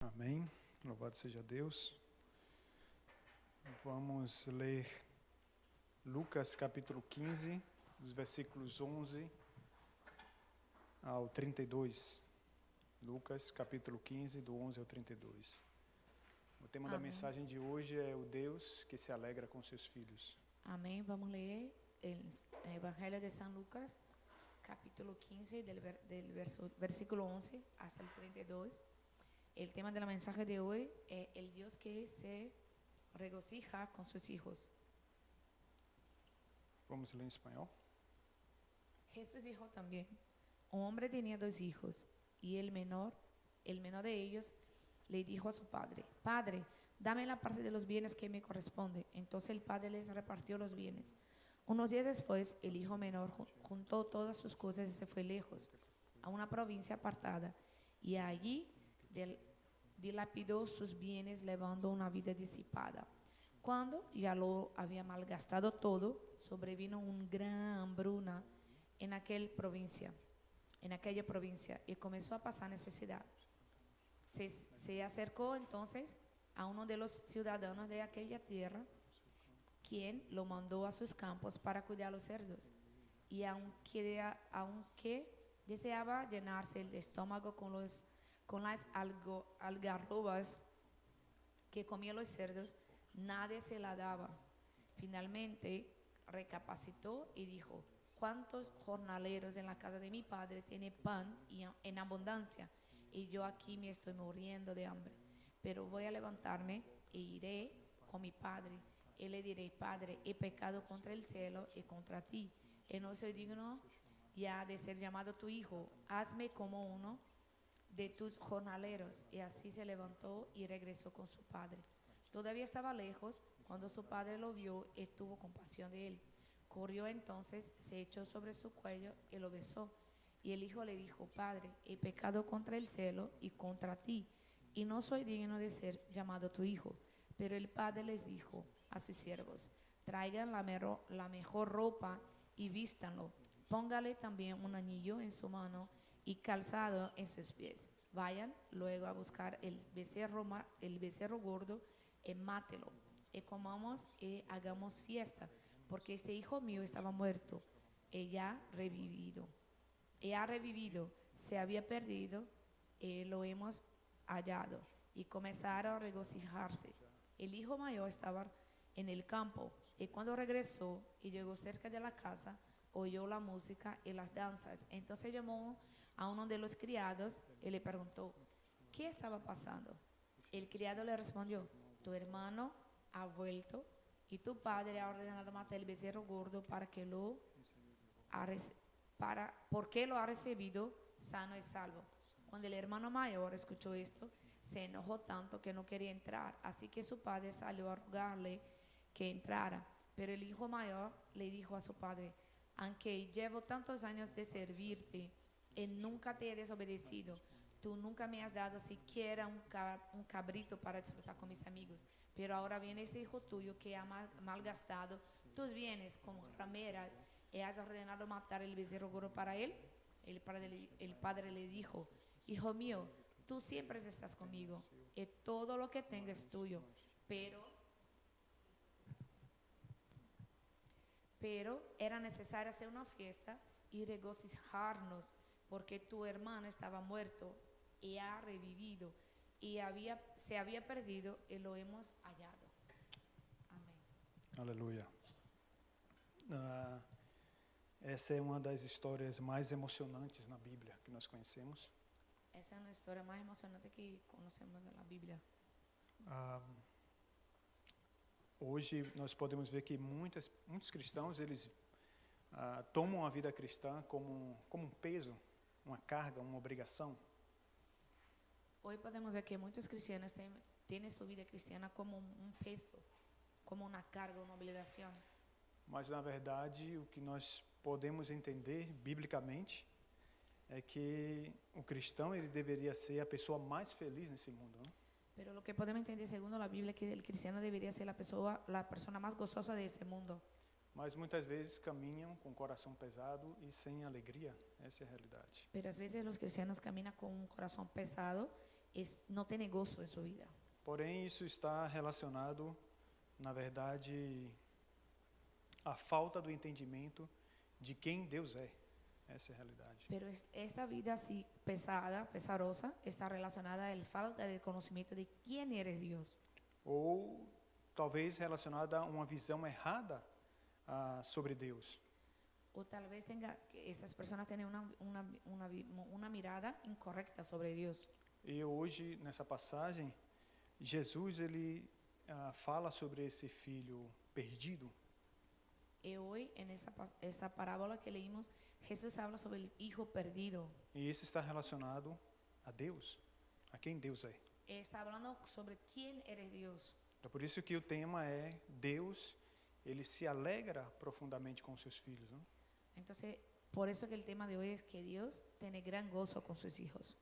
Amém. Louvado seja Deus. Vamos ler Lucas capítulo 15, dos versículos 11 ao 32. Lucas capítulo 15, do 11 ao 32. O tema da mensagem de hoje é o Deus que se alegra com seus filhos. Amén. Vamos a leer el Evangelio de San Lucas, capítulo 15, versículo 11 hasta el 32. El tema de la mensaje de hoy es el Dios que se regocija con sus hijos. Vamos ler em espanhol? Jesús dijo también: un hombre tenía dos hijos, y el menor de ellos le dijo a su padre: Padre, dame la parte de los bienes que me corresponde. Entonces el padre les repartió los bienes. Unos días después, el hijo menor juntó todas sus cosas y se fue lejos, a una provincia apartada, y allí dilapidó sus bienes, llevando una vida disipada. Cuando ya lo había malgastado todo, sobrevino una gran hambruna en aquella provincia, y comenzó a pasar necesidad. Se acercó entonces a uno de los ciudadanos de aquella tierra, quien lo mandó a sus campos para cuidar los cerdos. Y aunque deseaba llenarse el estómago con las algarrobas que comían los cerdos, nadie se la daba. Finalmente recapacitó y dijo: ¿cuántos jornaleros en la casa de mi padre tienen pan en abundancia? Y yo aquí me estoy muriendo de hambre. Pero voy a levantarme e iré con mi padre, y le diré: Padre, he pecado contra el cielo y contra ti, y no soy digno ya de ser llamado tu hijo. Hazme como uno de tus jornaleros. Y así se levantó y regresó con su padre. Todavía estaba lejos cuando su padre lo vio y tuvo compasión de él. Corrió entonces, se echó sobre su cuello y lo besó. Y el hijo le dijo: Padre, he pecado contra el cielo y contra ti, y no soy digno de ser llamado tu hijo. Pero el padre les dijo a sus siervos: traigan la mejor ropa y vístanlo. Póngale también un anillo en su mano y calzado en sus pies. Vayan luego a buscar el becerro gordo y mátelo, y comamos y hagamos fiesta, porque este hijo mío estaba muerto y ha revivido, se había perdido y lo hemos hallado. Y comenzaron a regocijarse. El hijo mayor estaba en el campo, y cuando regresó y llegó cerca de la casa, oyó la música y las danzas. Entonces llamó a uno de los criados y le preguntó: ¿qué estaba pasando? El criado le respondió: tu hermano ha vuelto, y tu padre ha ordenado matar el becerro gordo porque lo ha recibido sano y salvo. Cuando el hermano mayor escuchó esto, se enojó tanto que no quería entrar. Así que su padre salió a rogarle que entrara. Pero el hijo mayor le dijo a su padre: aunque llevo tantos años de servirte y nunca te he desobedecido, tú nunca me has dado siquiera un cabrito para disfrutar con mis amigos. Pero ahora viene ese hijo tuyo que ha malgastado tus bienes como rameras, y has ordenado matar el becerro gordo para él. El padre le dijo: hijo mío, tú siempre estás conmigo y todo lo que tengo es tuyo, pero era necesario hacer una fiesta y regocijarnos, porque tu hermano estaba muerto y ha revivido, y se había perdido y lo hemos hallado. Amén. Aleluia. Essa é uma das histórias mais emocionantes na Bíblia que nós conhecemos. Esa es una historia más emocionante que conocemos de la Biblia. Hoje nós podemos ver que muitos cristãos eles tomam a vida cristã como um peso, uma carga, uma obrigação. Hoy podemos ver que muchos cristianos tienen su vida cristiana como un peso, como una carga, una obligación. Mas na verdade o que nós podemos entender biblicamente é que o cristão ele deveria ser a pessoa mais feliz nesse mundo, né? Pero lo que podemos entender según la Biblia es que el cristiano debería ser la persona más gozosa de este mundo. Mas muitas vezes caminham com o coração pesado e sem alegria. Essa é a realidade. Pero a veces los cristianos caminan con un corazón pesado no tiene gozo en su vida. Porém, isso está relacionado, na verdade, à falta do entendimento de quem Deus é. Essa é a realidade. Pero esta vida así pesada, pesarosa, está relacionada a la falta de conocimiento de quién eres Dios. Ou talvez relacionada a uma visão errada sobre Deus. O tal vez que esas personas tengan una mirada incorrecta sobre Dios. E hoje, nessa passagem, Jesus ele fala sobre esse filho perdido. Y hoy, en esa parábola que leímos, Jesús habla sobre el hijo perdido. E esse está relacionado a Deus, a quem Deus é. Está hablando sobre quién eres Dios. É por isso que o tema é Deus, ele se alegra profundamente com seus filhos. Não? Entonces, por eso que el tema de hoy es que Dios tiene gran gozo con sus hijos.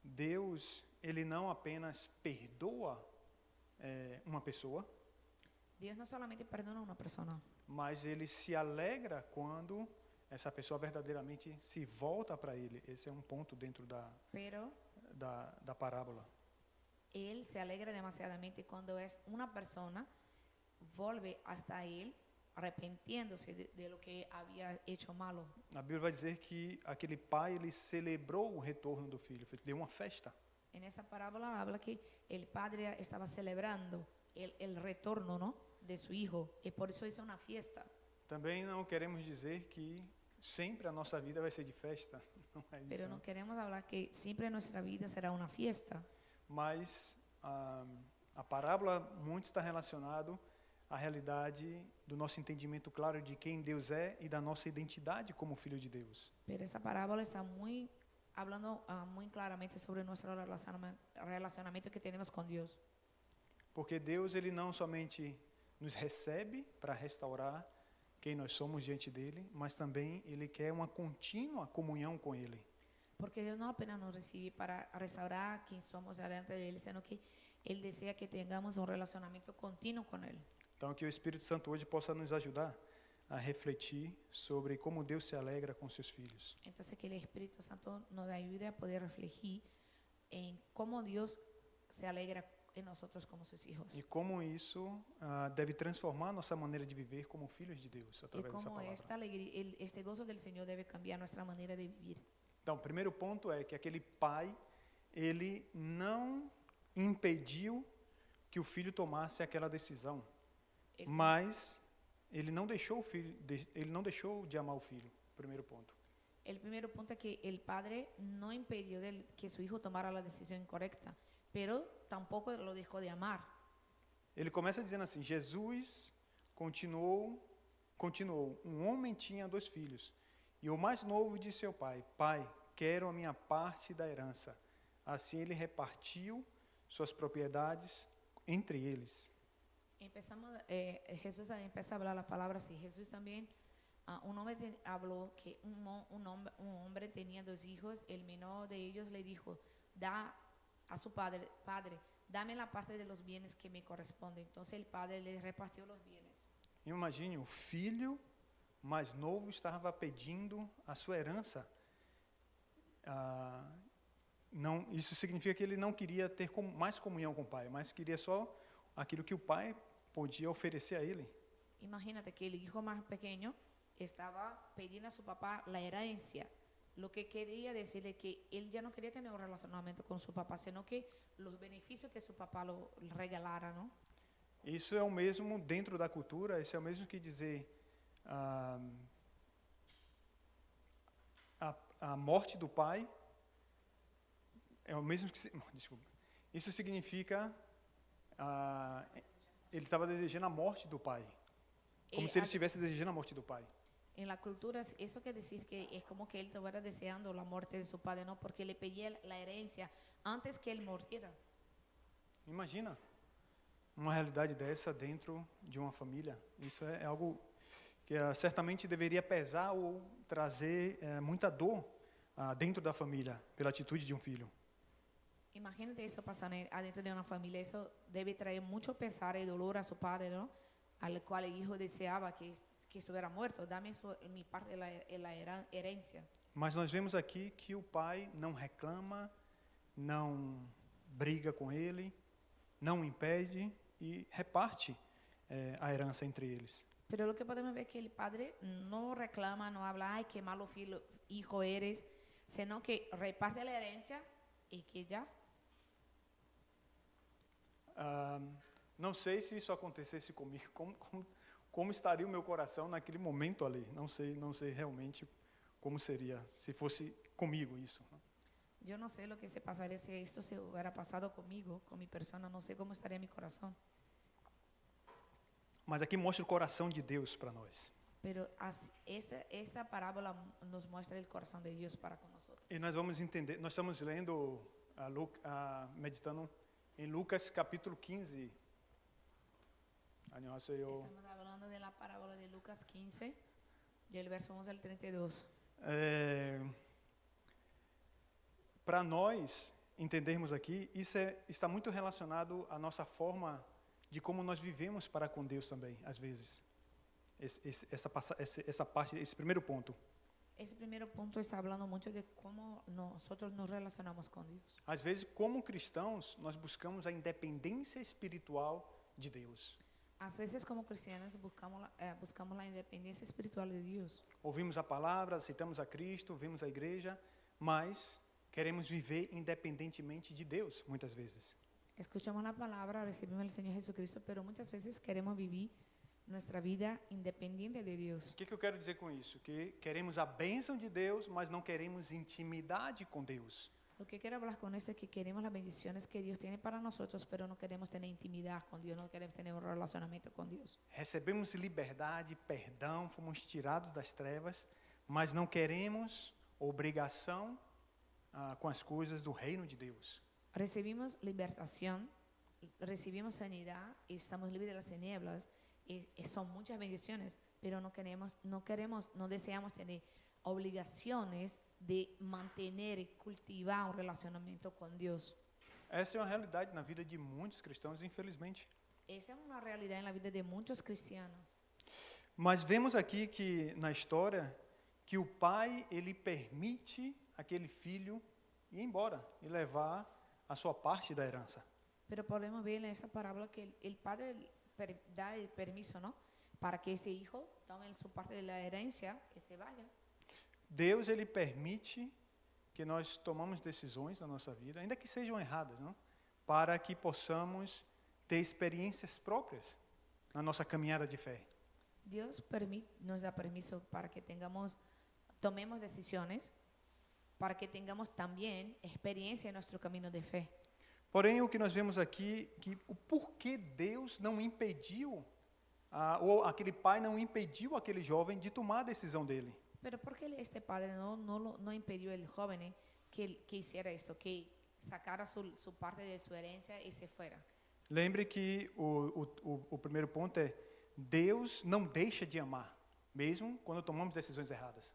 Deus, ele não apenas perdoa uma pessoa, Dios no solamente perdona a una persona, mas ele se alegra quando essa pessoa verdadeiramente se volta para ele. Esse é um ponto dentro pero da parábola. Él se alegra demasiadamente cuando es una persona vuelve hasta Él arrepentiéndose de lo que había hecho malo. A Bíblia vai dizer que aquele pai ele celebrou o retorno do filho, deu uma festa. En esa parábola habla que el padre estaba celebrando el retorno, ¿no?, de su hijo, y por eso hizo una fiesta. Também não queremos dizer que sempre a nossa vida vai ser de festa, não é isso. Pero no queremos hablar que siempre nuestra vida será una fiesta. Mas a parábola muito está relacionado à realidade do nosso entendimento claro de quem Deus é e da nossa identidade como filho de Deus. Pero esta parábola está hablando muy claramente sobre nuestro relacionamiento que tenemos con Dios. Porque Deus ele não somente nos recebe para restaurar quem nós somos diante dele, mas também ele quer uma contínua comunhão com ele. Porque Dios no apenas nos recibe para restaurar quien somos delante de Él, sino que Él desea que tengamos un relacionamiento continuo con Él. Então que o Espírito Santo hoje possa nos ajudar a refletir sobre como Deus se alegra com seus filhos. Entonces que el Espíritu Santo nos ayude a poder reflejar en cómo Dios se alegra en nosotros como sus hijos. E como isso deve transformar nossa maneira de viver como filhos de Deus Y através dessa cómo palavra. esta alegría, este gozo del Señor debe cambiar nuestra manera de vivir. Então, o primeiro ponto é que aquele pai, ele não impediu que o filho tomasse aquela decisão, El, mas ele não deixou o filho, ele não deixou de amar o filho. Primeiro ponto. el primer punto es que el padre no impidió que su hijo tomara la decisión incorrecta, pero tampoco lo dejó de amar. Ele começa dizendo assim: Jesus continuou. Um homem tinha 2 filhos. E o mais novo disse ao pai: Pai, quero a minha parte da herança. Assim ele repartiu suas propriedades entre eles. Jesús empieza a hablar la palabra así. Jesús también, un hombre habló que un hombre tenía 2 hijos. El menor de ellos le dijo: da a su padre, dame la parte de los bienes que me corresponde. Entonces el padre le repartió los bienes. Imagine, o filho mais novo estava pedindo a sua herança. Não, isso significa que ele não queria ter mais comunhão com o pai, mas queria só aquilo que o pai podia oferecer a ele. Imagínate que el hijo más pequeño estaba pidiendo a su papá la herencia. Lo que quería decirle que él ya no quería tener un relacionamiento con su papá, sino que los beneficios que su papá lo regalara, ¿no? Isso é o mesmo dentro da cultura, isso é o mesmo que dizer a morte do pai é o mesmo que desculpa. Isso significa ele estava desejando a morte do pai, como se ele estivesse desejando a morte do pai. En la cultura eso quiere decir que es como que él estuviera deseando la muerte de su padre, no, porque le pedía la herencia antes que él muriera. Imagina uma realidade dessa dentro de uma família. Isso é algo que certamente deveria pesar ou trazer muita dor dentro da família pela atitude de um filho. Imagínate eso pasar adentro de una familia. Eso debe traer mucho pesar y dolor a su padre, ¿no? Al cual el hijo deseaba que estuviera muerto. Dame mi parte de la herencia. Mas nós vemos aqui que o pai não reclama, não briga com ele, não impede e reparte a herança entre eles. Pero lo que podemos ver es que el padre no reclama, no habla, ay, qué malo hijo eres, sino que reparte la herencia y que ya. Não sei se isso acontecesse comigo, como estaria o meu coração naquele momento ali. Não sei realmente como seria, se fosse comigo isso. Yo no sé lo que se pasaría si esto se hubiera pasado conmigo, con mi persona, no sé cómo estaría mi corazón. Mas aqui mostra o coração de Deus para nós. Pero esta parábola nos muestra el corazón de Dios para con nosotros. E nós vamos entender, nós estamos lendo, meditando em Lucas capítulo 15. Estamos hablando de la parábola de Lucas 15, del verso 11 al 32. Para nós entendermos aqui, isso está muito relacionado à nossa forma de como nós vivemos para com Deus também, às vezes. Essa parte, esse primeiro ponto. Ese primer punto está hablando mucho de cómo nosotros nos relacionamos con Dios. Às vezes, como cristãos, nós buscamos a independência espiritual de Deus. Às vezes, como cristianos, buscamos la independencia espiritual de Dios. Ouvimos a palavra, aceitamos a Cristo, vemos a igreja, mas queremos viver independentemente de Deus, muitas vezes. Escuchamos la palabra, recibimos al Señor Jesucristo, pero muchas veces queremos vivir nuestra vida independiente de Dios. O que eu quero dizer com isso? Que queremos a bênção de Deus, mas não queremos intimidade com Deus. Lo que quiero hablar con esto es que queremos las bendiciones que Dios tiene para nosotros, pero no queremos tener intimidad con Dios, no queremos tener un relacionamiento con Dios. Recebemos liberdade, perdão, fomos tirados das trevas, mas não queremos obrigação com as coisas do reino de Deus. Recibimos libertación, recibimos sanidad y estamos libres de las tinieblas. Y son muchas bendiciones, pero no deseamos tener obligaciones de mantener y cultivar un relacionamiento con Dios. Essa é uma realidade na vida de muitos cristãos, infelizmente. Esa es una realidad en la vida de muchos cristianos. Mas vemos aqui que na história que o pai ele permite aquele filho ir embora e levar a sua parte da herança. Pero podemos ver en esa parábola que el padre da el permiso, ¿no? Para que ese hijo tome su parte de la herencia y se vaya. Deus ele permite que nós tomamos decisões na nossa vida, ainda que sejam erradas, não? Para que possamos ter experiências próprias na nossa caminhada de fé. Dios nos da permiso para que tomemos decisiones, para que tengamos también experiencia en nuestro camino de fe. Porém, o que nós vemos aqui, que o porquê Deus não impediu, ou aquele pai não impediu aquele jovem de tomar a decisão dele. Pero ¿por qué este padre no impidió al joven que hiciera esto, que sacara su parte de su herencia y se fuera? Lembre que o primeiro ponto é, Deus não deixa de amar, mesmo quando tomamos decisões erradas.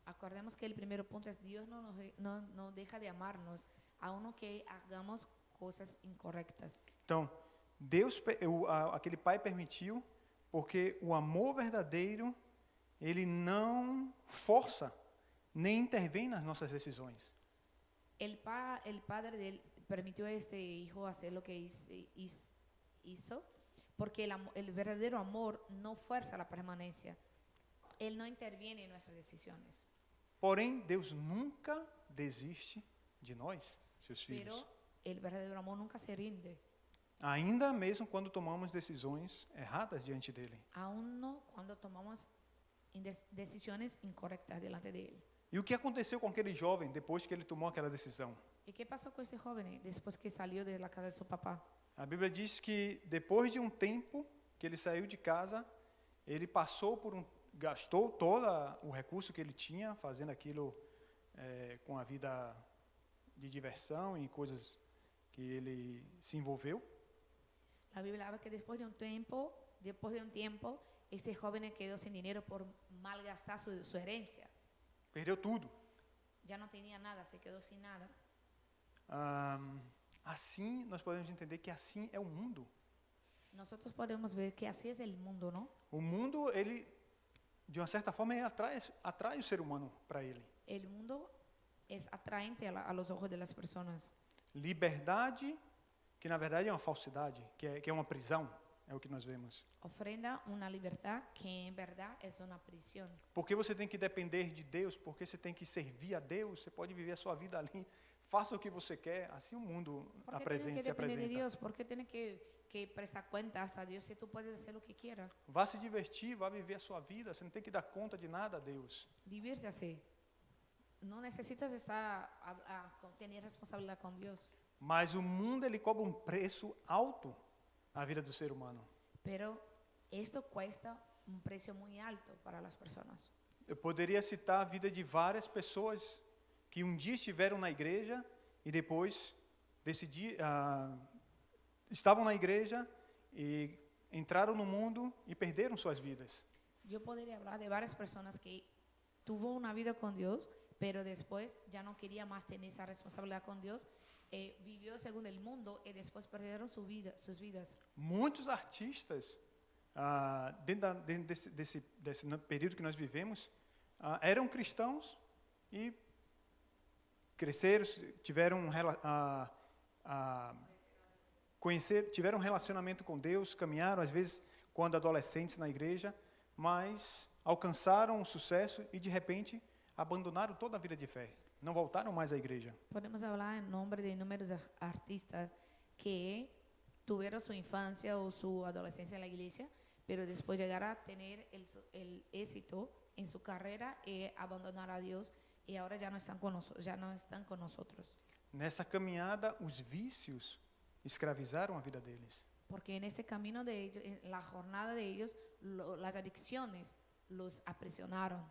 Acordemos que el primer punto es Dios no deja de amarnos, aun que hagamos cosas incorrectas. Então, aquele pai permitiu, porque o amor verdadeiro, ele não força, nem intervém nas nossas decisões. El padre de él permitió a este hijo hacer lo que hizo, porque el verdadero amor no fuerza la permanencia. Él no interviene en nuestras decisiones. Porém, Deus nunca desiste de nós, seus filhos. Pero el verdadero amor nunca se rinde. Ainda mesmo quando tomamos decisões erradas diante dele. Aún no cuando tomamos decisiones incorrectas delante de él. E o que aconteceu com aquele jovem depois que ele tomou aquela decisão? ¿Y qué pasó con este joven después que salió de la casa de su papá? A Bíblia diz que depois de um tempo que ele saiu de casa, ele gastou todo o recurso que ele tinha fazendo aquilo com a vida de diversão e coisas que ele se envolveu. La Biblia habla que después de un tiempo, este joven quedó sin dinero por malgastar su herencia. Perdeu tudo. Ya no tenía nada, se quedó sin nada. Assim, nós podemos entender que assim é o mundo. Nosotros podemos ver que así es el mundo, ¿no? O mundo, ele, de uma certa forma, ele atrai o ser humano para ele. el mundo es atraente a los ojos de las personas. Liberdade, que na verdade é uma falsidade, que é uma prisão, é o que nós vemos. Ofrenda una libertad que en verdad es una prisión. Porque você tem que depender de Deus, porque você tem que servir a Deus, você pode viver a sua vida ali, faça o que você quer, assim o mundo ¿Por qué tienes que se depender de apresenta. Dios? ¿Por qué tienes que prestar cuentas a Dios si tú puedes hacer lo que quieras? Vá se divertir, vá viver a sua vida, você não tem que dar conta de nada a Deus. Diviértase. No necesitas estar tener responsabilidad con Dios. Mas o mundo ele cobra um preço alto à vida do ser humano. Pero esto cuesta un precio muy alto para las personas. Eu poderia citar a vida de várias pessoas que um dia estiveram na igreja e depois estavam na igreja e entraram no mundo e perderam suas vidas. Yo podría hablar de varias personas que tuvo una vida con Dios, pero después ya no quería más tener esa responsabilidad con Dios, vivió según el mundo y después perdieron sus vidas. Muitos artistas, dentro desse período que nós vivemos, eram cristãos e cresceram, tiveram tiveram um relacionamento com Deus, caminharam, às vezes, quando adolescentes na igreja, mas alcançaram o sucesso e, de repente, abandonaram toda a vida de fé. Não voltaram mais à igreja. Podemos hablar en nombre de inúmeros artistas que tuvieron su infancia o su adolescencia en la iglesia, pero después llegar a tener el éxito en su carrera y abandonar a Dios y ahora ya no están con nosotros. Nessa caminhada, os vícios escravizaram a vida deles. Porque en este camino de ellos, en la jornada de ellos, las adicciones los aprisionaron.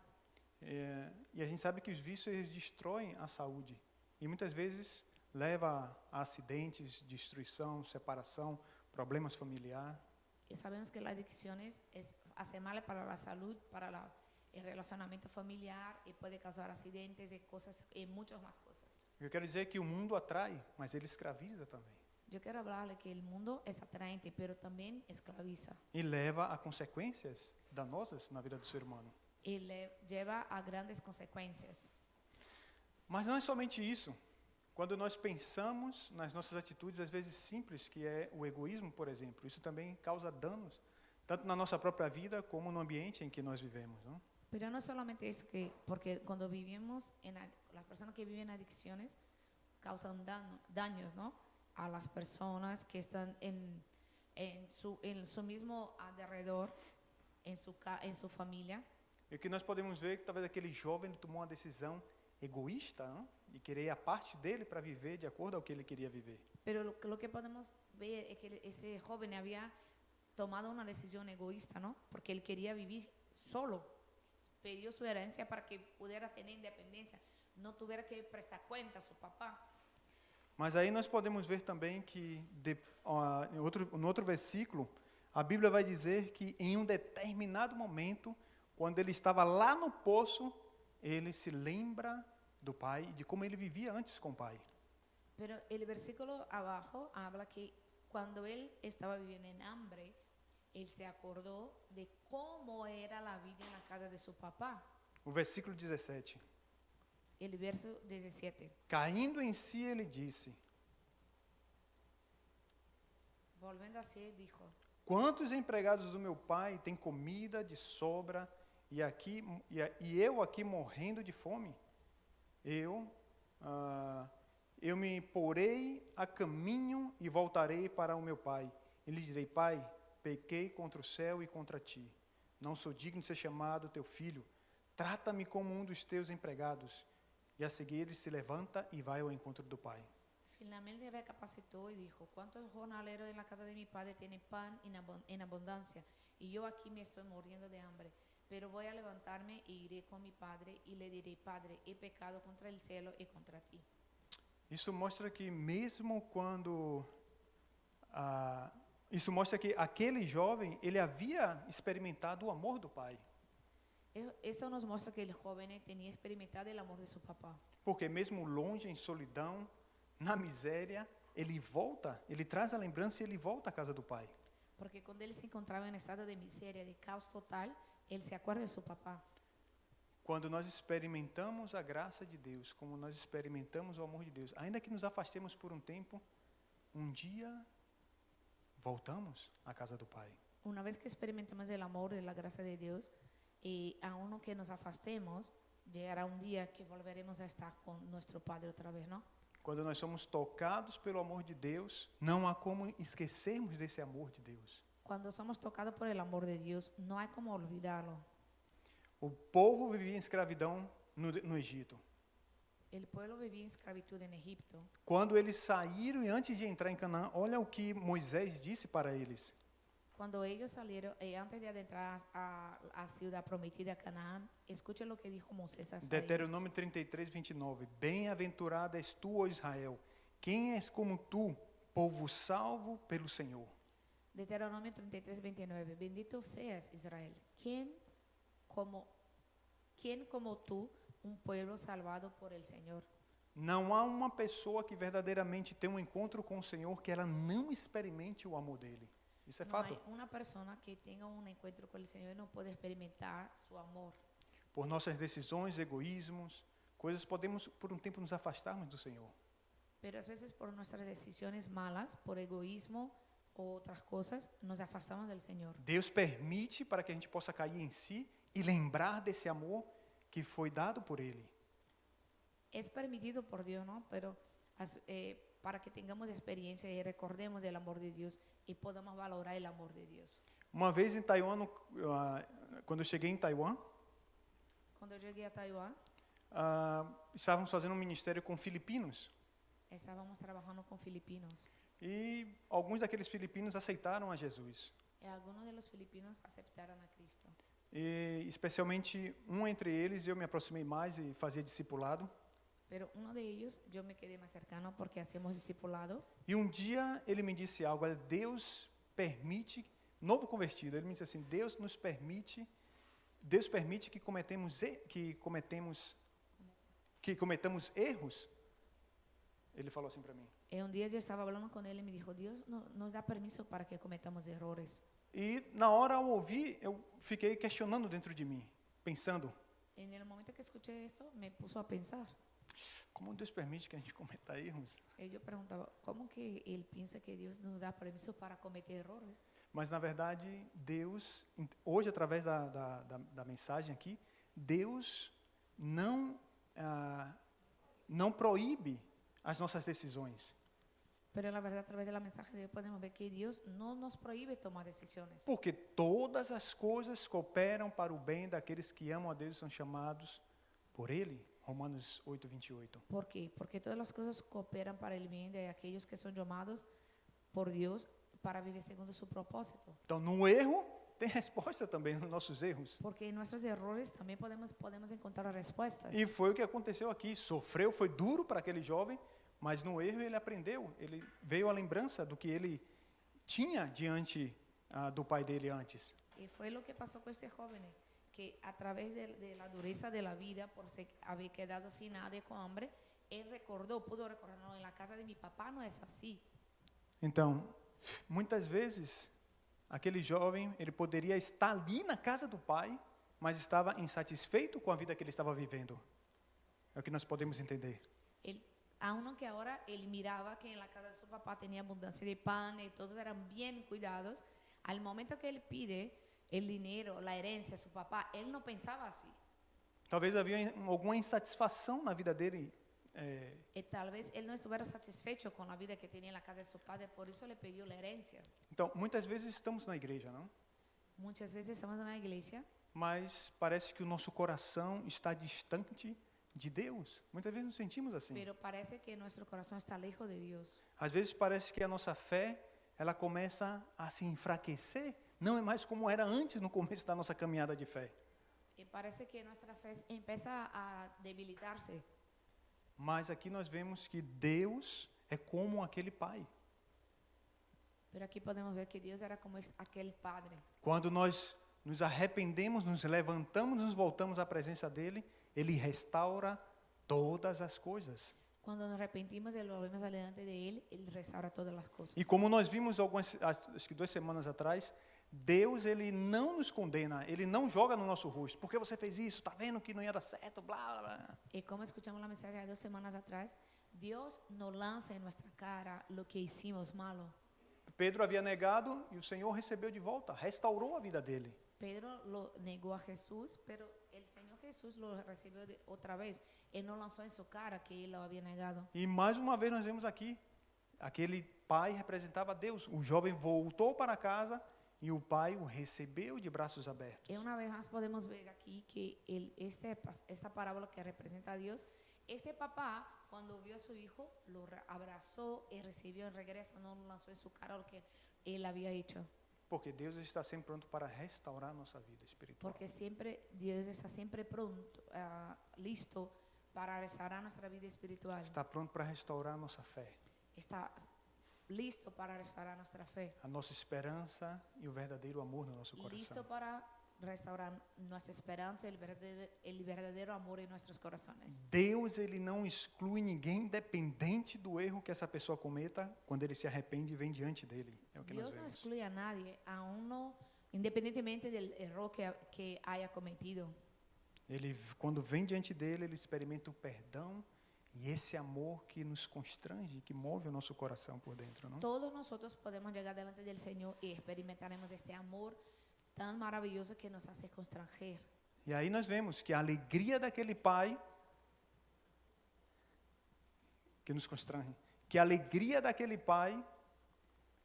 E a gente sabe que os vícios eles destroem a saúde e muitas vezes leva a acidentes, destruição, separação, problemas familiares. Y sabemos que las adicciones hacen mal para la salud, para el relacionamiento familiar y puede causar accidentes y cosas y muchas más cosas. Eu quero dizer que o mundo atrai, mas ele escraviza também. Yo quiero hablarle que el mundo es atraente, pero también esclaviza E leva a consequências danosas na vida do ser humano. y le lleva a grandes consecuencias. Mas não é somente isso. Quando nós pensamos nas nossas atitudes, às vezes simples, que é o egoísmo, por exemplo, isso também causa danos, tanto na nossa própria vida como no ambiente em que nós vivemos. Não? Pero no solamente eso, porque cuando vivimos, las personas que viven adicciones causan daños, ¿no? A las personas que están en su mismo alrededor, en su familia. E o que nós podemos ver é que talvez aquele jovem tomou uma decisão egoísta, não? De querer a parte dele para viver de acordo ao que ele queria viver. Pero lo que podemos ver es que ese joven había tomado una decisión egoísta, ¿no? Porque él quería vivir solo. Pidió su herencia para que pudiera tener independencia, no tuviera que prestar cuenta a su papá. Mas aí nós podemos ver também que no outro versículo, a Bíblia vai dizer que em um determinado momento, quando ele estava lá no poço, ele se lembra do pai e de como ele vivia antes com o pai. Pero el versículo abajo habla que cuando él estaba viviendo en hambre, él se acordó de cómo era la vida en la casa de su papá. O versículo 17. El verso 17. Caindo em si, ele disse: Volviendo así, dijo: quantos empregados do meu pai têm comida de sobra e eu aqui morrendo de fome? Eu me porei a caminho e voltarei para o meu pai. E lhe direi: pai, pequei contra o céu e contra ti. Não sou digno de ser chamado teu filho. Trata-me como um dos teus empregados. E a seguir ele se levanta e vai ao encontro do pai. Finalmente recapacitó y dijo: ¿cuántos jornaleros en la casa de mi padre tienen pan en abundancia? Y yo aquí me estoy muriendo de hambre. Pero voy a levantarme e iré con mi padre y le diré: Padre, he pecado contra el cielo y contra ti. Isso mostra que mesmo quando isso mostra que aquele jovem ele havia experimentado o amor do pai. Eso nos muestra que el joven tenía experimentado el amor de su papá. Porque mesmo longe, em solidão, na miséria, ele volta, ele traz a lembrança e ele volta à casa do pai. Porque cuando él se encontraba en estado de miseria, de caos total, él se acuerda de su papá. Quando nós experimentamos a graça de Deus, como nós experimentamos o amor de Deus, ainda que nos afastemos por um tempo, um dia voltamos à casa do Pai. Una vez que experimentemos el amor y la gracia de Dios, y aun que nos afastemos, llegará un día que volveremos a estar con nuestro Padre otra vez, ¿no? Quando nós somos tocados pelo amor de Deus, não há como esquecermos desse amor de Deus. Cuando somos tocados por el amor de Dios, no hay como olvidarlo. O povo vivia em escravidão no Egito. El pueblo vivía en esclavitud en Egipto. Quando eles saíram e antes de entrar em Canaã, olha o que Moisés disse para eles. Cuando ellos salieron, antes de adentrar a ciudad prometida, Canaán, escuchen lo que dijo Moisés a ellos. Deuteronômio 33, 29. Bem-aventurado és tu, ó Israel. Quem és como tu, povo salvo pelo Senhor? Deuteronomio 33, 29. Bendito seas, Israel. ¿Quién como tú, un pueblo salvado por el Señor? Não há uma pessoa que verdadeiramente tem um encontro com o Senhor que ela não experimente o amor dele. Isso é No fato. hay una persona que tenga un encuentro con el Señor y no puede experimentar su amor. Por nossas decisões, egoísmos, coisas, podemos por um tempo nos afastarmos do Senhor. Pero a veces por nuestras decisiones malas, por egoísmo o otras cosas, nos afastamos del Señor. Deus permite para que a gente possa cair em si e lembrar desse amor que foi dado por Ele. Es permitido por Dios, ¿no? Pero para que tengamos experiencia y recordemos del amor de Dios y podamos valorar el amor de Dios. Uma vez em Taiwan, quando eu cheguei em Taiwan, Cuando llegué a Taiwán, estávamos fazendo um ministério com filipinos. estábamos trabajando con filipinos E alguns daqueles filipinos aceitaram a Jesus. y algunos de los filipinos aceptaron a Cristo. E especialmente um entre eles, eu me aproximei mais e fazia discipulado. Pero uno de ellos, yo me quedé más cercano porque hacíamos discipulado. E um dia ele me disse algo, olha, Deus permite, novo convertido, ele me disse assim, Deus permite que cometamos erros. Ele falou assim para mim. Y un día yo estaba hablando con él y me dijo, Dios nos da permiso para que cometamos errores. E na hora ao ouvir, eu fiquei questionando dentro de mim, pensando, En el momento que escuché esto, me puso a pensar. como Deus permite que a gente cometa erros? Y yo preguntaba, ¿cómo que él piensa que Dios nos da permiso para cometer errores? Mas na verdade, Deus, hoje através da mensagem aqui, Deus não proíbe as nossas decisões. Pero la verdad, a través de la mensaje de Dios podemos ver que Dios no nos prohíbe tomar decisiones. Porque todas as coisas cooperam para o bem daqueles que amam a Deus e são chamados por Ele. Romanos 8, 28. ¿Por qué? Porque todas las cosas cooperan para el bien de aquellos que son llamados por Dios para vivir segundo su propósito. Então, no erro, tem resposta também nos nossos erros. Porque en nuestros errores también podemos encontrar respuestas. E foi o que aconteceu aqui. Sofreu, foi duro para aquele jovem, mas no erro ele aprendeu. Ele veio a lembrança do que ele tinha diante do pai dele antes. Y fue lo que pasó con este joven, que a través de la dureza de la vida, por haber quedado sin nada y con hambre, él pudo recordar, no, en la casa de mi papá no es así. Então, muitas vezes, aquele jovem, ele poderia estar ali na casa do pai, mas estava insatisfeito com a vida que ele estava vivendo. É o que nós podemos entender. Aunque ahora él miraba que en la casa de su papá tenía abundancia de pan y todos eran bien cuidados, al momento que él pide el dinero, la herencia a su papá, él no pensaba así. Talvez havia alguma insatisfação na vida dele. Y tal vez él no estuviera satisfecho con la vida que tenía en la casa de su padre, por eso le pidió la herencia. Então, muitas vezes estamos na igreja, não? Muchas veces estamos en la iglesia, Mas parece que o nosso coração está distante de Deus. Muitas vezes nos sentimos assim. pero parece que nuestro corazón está lejos de Dios. Às vezes parece que a nossa fé, ela começa a se enfraquecer. Não é mais como era antes no começo da nossa caminhada de fé. Y parece que nuestra fe empieza a debilitarse. Mas aqui nós vemos que Deus é como aquele pai. Pero aquí podemos ver que Dios era como aquel padre. Quando nós nos arrependemos, nos levantamos, nos voltamos à presença dele, ele restaura todas as coisas. Cuando nos arrepentimos y lo volvemos delante de Él, Él restaura todas las cosas. E como nós vimos acho que 2 semanas atrás, Deus, ele não nos condena, ele não joga no nosso rosto. Por que você fez isso? Tá vendo que não ia dar certo, blá, blá, blá. Y como escuchamos la mensaje de 2 semanas atrás, Dios no lanza en nuestra cara lo que hicimos malo. Pedro havia negado e o Senhor recebeu de volta, restaurou a vida dele. Pedro lo negó a Jesús, pero el Señor Jesús lo recibió otra vez. Él no lanzó en su cara que él lo había negado. E mais uma vez nós vemos aqui, aquele pai representava Deus. O jovem voltou para casa e o pai o recebeu de braços abertos. Y una vez más podemos ver aquí que esta parábola que representa a Dios, este papá cuando vio a su hijo lo abrazó y recibió el regreso, no lo lanzó en su cara lo que él había hecho. Porque Deus está sempre pronto para restaurar nossa vida espiritual. Porque Dios está siempre pronto, listo para restaurar nuestra vida espiritual. Está pronto para restaurar nossa fé, Está listo para restaurar nuestra fe. a nossa esperança e o verdadeiro amor no nosso coração. Listo para restaurar nuestra esperanza y el verdadero amor en nuestros corazones. Deus, ele não exclui ninguém independente do erro que essa pessoa cometa quando ele se arrepende e vem diante dele. É o que nós Dios no vemos. excluye a nadie, a uno, independientemente del error que haya cometido. Ele, quando vem diante dele, ele experimenta o perdão e esse amor que nos constrange, que move o nosso coração por dentro, não? Todos nosotros podemos llegar delante del Señor y experimentaremos este amor tan maravilloso que nos hace constranger. E aí nós vemos que a alegria daquele pai que nos constrange, que a alegria daquele pai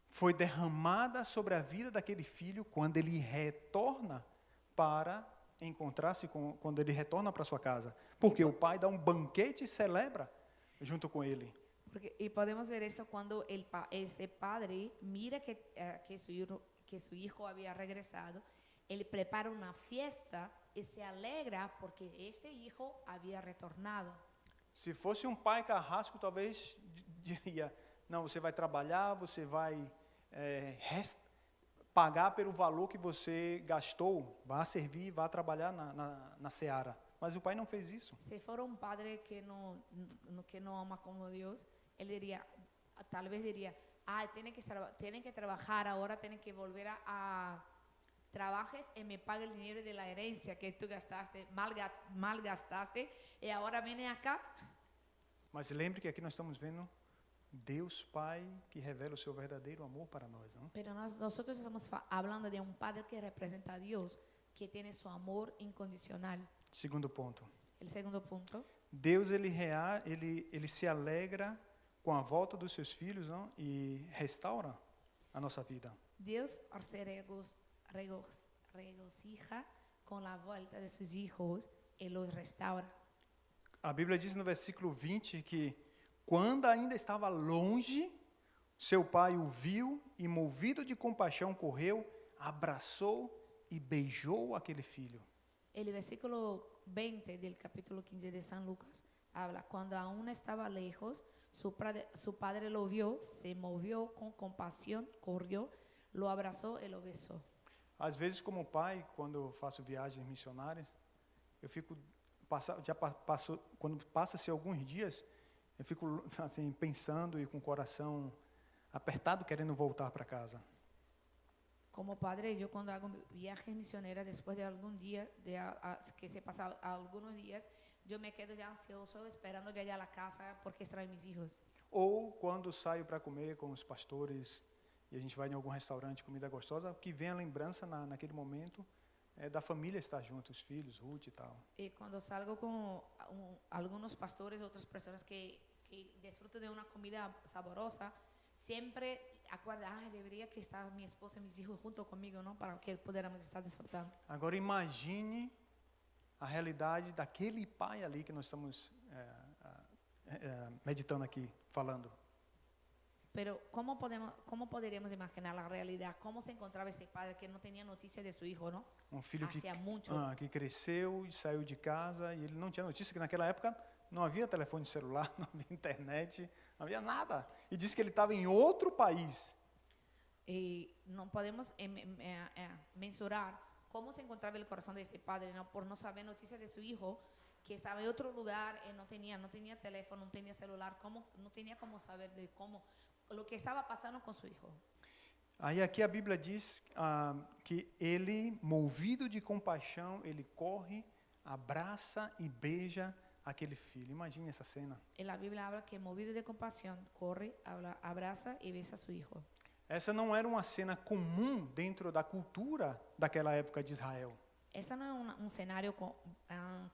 foi derramada sobre a vida daquele filho quando ele retorna para encontrar-se com, quando ele retorna para sua casa, porque o pai dá um banquete e celebra junto com ele. Y podemos ver esto cuando este padre mira que su hijo había regresado, él prepara una fiesta y se alegra porque este hijo había retornado. Se fosse pai carrasco, talvez diria, não, você vai trabalhar, você vai pagar pelo valor que você gastou, vá servir, vá trabalhar na seara. Mas o pai não fez isso. Si fuera un padre que no ama como Dios, él diría, tal vez diría, tienen que trabajar ahora, tienen que volver a trabajes y me pague el dinero de la herencia que tú gastaste, mal gastaste, y ahora viene acá. Mas lembre que aqui nós estamos vendo Deus Pai que revela o seu verdadeiro amor para nós, não? Pero nosotros estamos hablando de un padre que representa a Dios, que tiene su amor incondicional. Segundo ponto. El segundo punto, Deus ele se alegra com a volta dos seus filhos, não? E restaura a nossa vida. Dios se regocija con la vuelta de sus hijos y los restaura. A Bíblia diz no versículo 20 que quando ainda estava longe, seu pai o viu e, movido de compaixão, correu, abraçou e beijou aquele filho. El versículo 20 del capítulo 15 de San Lucas habla, cuando aún estaba lejos, su padre lo vio, se movió con compasión, corrió, lo abrazó y lo besó. Às vezes, como pai, quando eu faço viagens missionárias, eu fico quando passa-se alguns dias, eu fico assim pensando e com o coração apertado, querendo voltar para casa. Como padre, yo cuando hago viajes misioneros, después de algún día, que se pasan algunos días, yo me quedo ya ansioso esperando llegar a la casa porque extraño a mis hijos. Ou quando saio para comer com os pastores e a gente vai em algum restaurante, comida gostosa, que vem a lembrança naquele momento da família estar junto, os filhos, Ruth e tal. Y cuando salgo con algunos pastores, otras personas que disfruto de una comida saborosa, siempre acuerdo, debería que estar mi esposa y mis hijos junto conmigo, ¿no? Para que pudiéramos estar disfrutando. Agora imagine a realidade daquele pai ali que nós estamos meditando aqui, falando. Pero ¿cómo podríamos imaginar la realidad? ¿Cómo se encontraba este padre que no tenía noticia de su hijo, no? Filho Hacía mucho. que cresceu e saiu de casa e ele não tinha notícia, que naquela época não havia telefone celular, não havia internet, não havia nada. E disse que ele estava em outro país. Y no podemos mensurar cómo se encontraba el corazón de este padre, ¿no? Por no saber noticias de su hijo, que estaba en otro lugar, no tenía teléfono, no tenía celular, no tenía cómo saber de lo que estaba pasando con su hijo. Aí aqui a Bíblia diz que ele, movido de compaixão, ele corre, abraça e beija aquele filho. Imagine essa cena. En la Biblia habla que movido de compasión corre, abraza y besa a su hijo. Essa não era uma cena comum dentro da cultura daquela época de Israel. Ese no es un escenario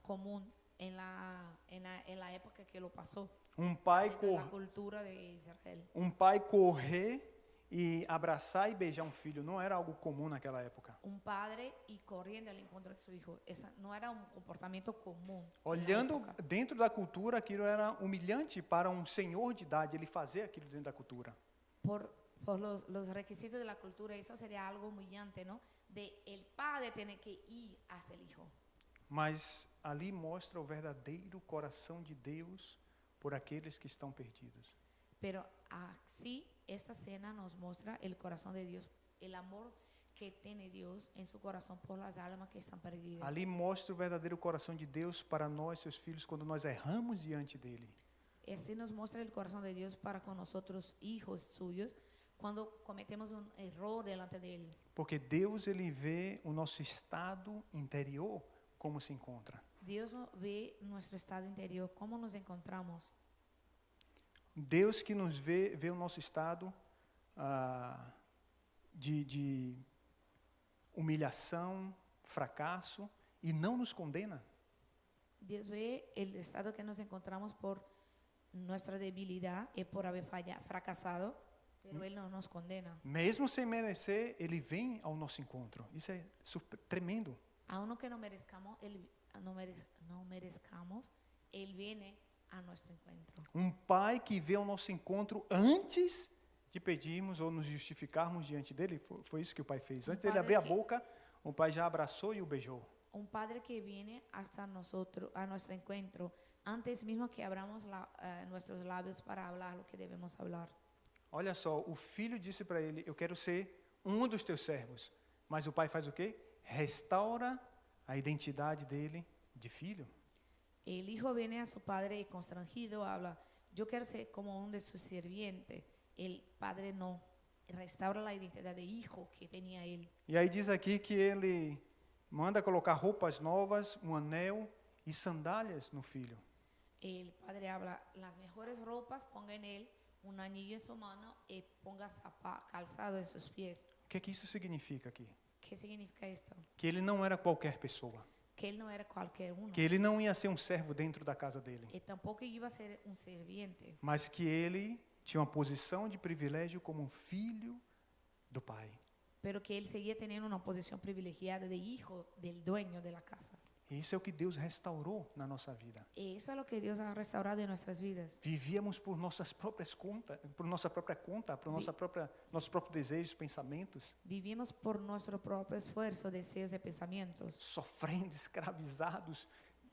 común en la época que lo pasó. Um pai, Dentro de la cultura de Israel. pai correr e abraçar e beijar um filho não era algo comum naquela época. Un padre y corriendo al encuentro de su hijo. Esa no era un comportamiento común. Olhando dentro da cultura, aquilo era humilhante para um senhor de idade, ele fazer aquilo dentro da cultura. Por los requisitos de la cultura, eso sería algo humillante, ¿no? De el padre tener que ir hacia el hijo. Mas ali mostra o verdadeiro coração de Deus por aqueles que estão perdidos. Pero así, esta escena nos muestra el corazón de Dios, el amor que tiene Dios en su corazón por las almas que están perdidas. Ali mostra o verdadeiro coração de Deus para nós, seus filhos, quando nós erramos diante dele. Así nos muestra el corazón de Dios para con nosotros, hijos suyos, cuando cometemos un error delante de Él. Porque Deus, ele vê o nosso estado interior como se encontra. Dios ve nuestro estado interior, cómo nos encontramos. Deus que nos vê o nosso estado de humilhação, fracasso, e não nos condena. Dios ve el estado que nos encontramos por nuestra debilidad y por haber fracasado, pero Él no nos condena. Mesmo sem merecer, ele vem ao nosso encontro. Isso é tremendo. Aun que no merezcamos, Él viene a nuestro encuentro. Pai que vê o nosso encontro antes de pedirmos ou nos justificarmos diante dele. Foi isso que o pai fez. Antes dele abrir a boca, o pai já abraçou e o beijou. Padre que viene hasta nosotros, a nuestro encuentro, antes mismo que abramos nuestros labios para hablar lo que debemos hablar. Olha só, o filho disse para ele, eu quero ser um dos teus servos. Mas o pai faz o quê? Restaura a identidade dele de filho. El hijo viene a su padre y constrangido habla, yo quiero ser como uno de sus sirvientes. El padre no, restaura la identidad de hijo que tenía él. E aí diz aqui que ele manda colocar roupas novas, um anel e sandálias no filho. El padre habla, las mejores ropas ponga en él, un anillo en su mano y ponga calzado en sus pies. O que isso significa aqui? ¿Qué significa esto? Que ele não era qualquer pessoa. Que él no era cualquier uno. Que ele não ia ser um servo dentro da casa dele. Y tampoco iba a ser un sirviente. Mas que ele tinha uma posição de privilégio como um filho do pai. Pero que él seguía teniendo una posición privilegiada de hijo del dueño de la casa. E isso é o que Deus restaurou na nossa vida. Y eso es lo que Dios ha restaurado en nuestras vidas. Vivíamos por nossas próprias contas, por nossa própria conta, por nossos próprios desejos, pensamentos, Vivimos por nuestro propio esfuerzo, deseos y pensamientos, sofrendo, escravizados,